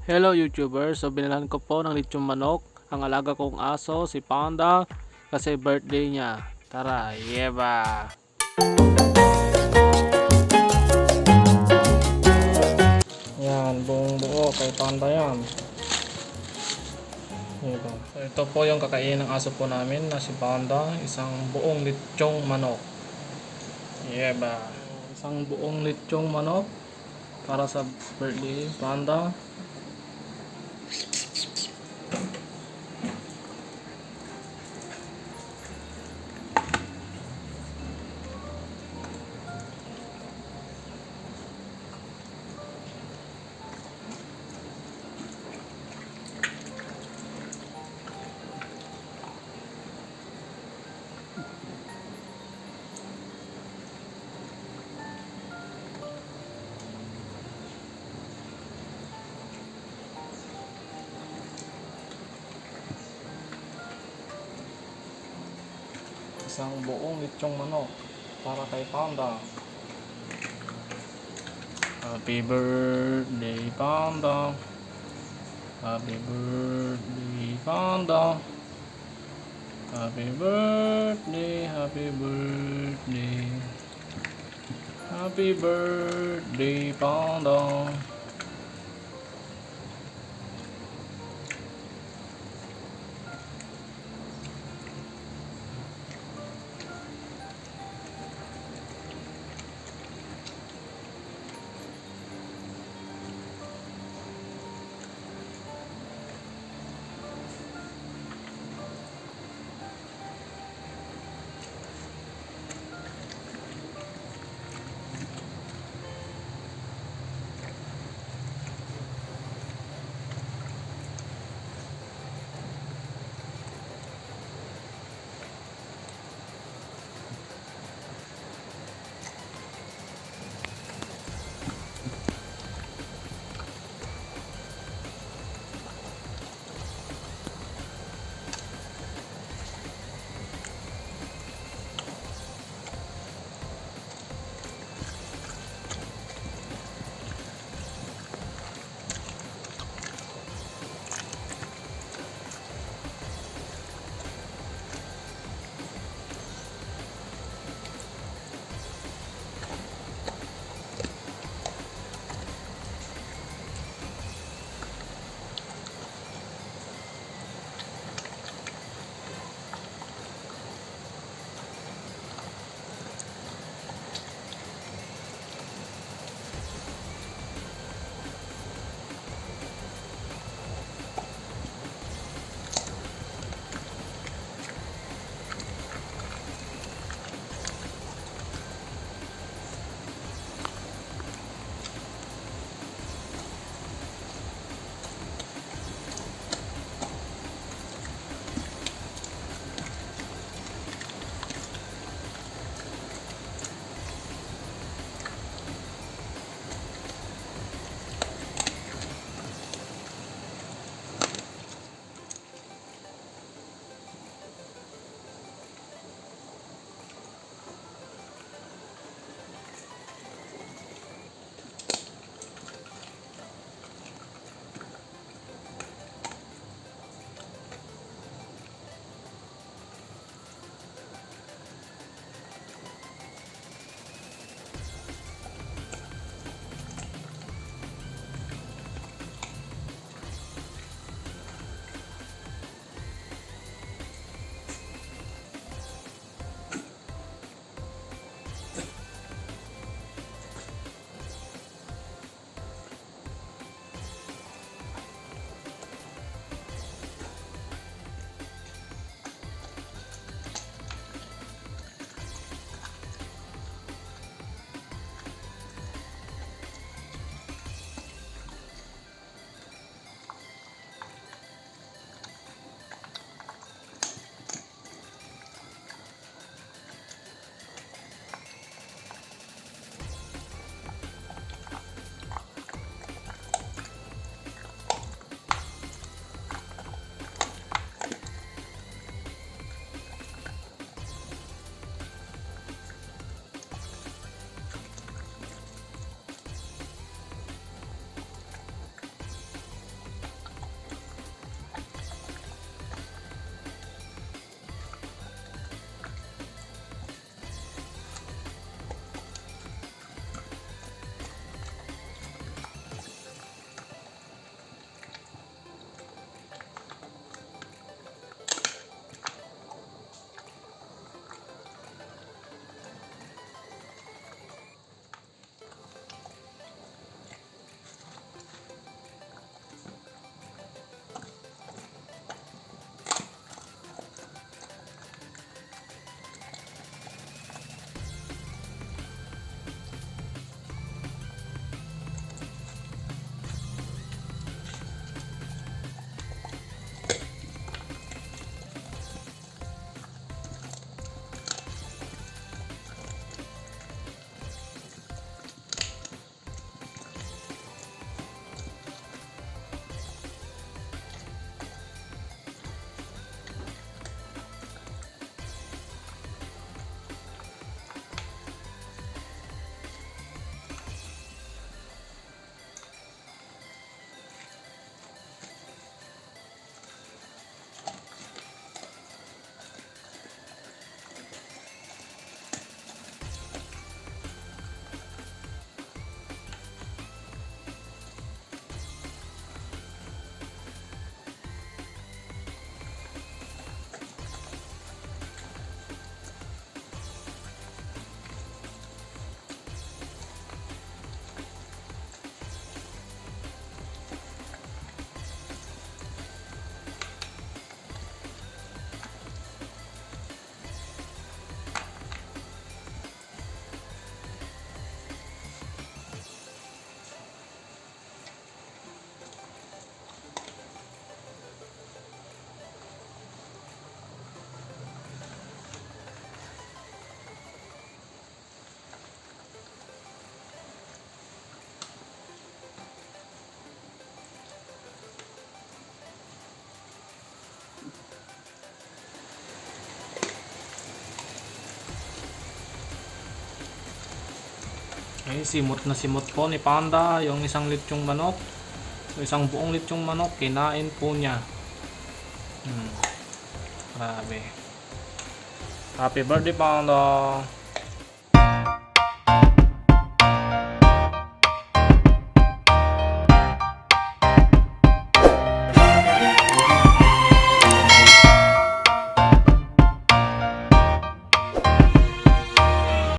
Hello YouTuber, so binilan ko po ng lechong manok ang alaga kong aso, si Panda, kasi birthday niya. Tara, yeba! Yan, buong buo kay Panda yan. Yeba. So ito po yung kakainin ng aso po namin na si Panda, isang buong lechong manok. Yeba! Isang buong lechong manok para sa birthday Panda. Isang buong lechong manok para kay Panda. Happy birthday Panda. Happy birthday Panda. Happy birthday, happy birthday. Happy birthday Panda. Okay, simot na simot po ni Panda yung isang lechong manok. Isang buong lechong manok, kinain po niya. Grabe. Happy birthday, Panda!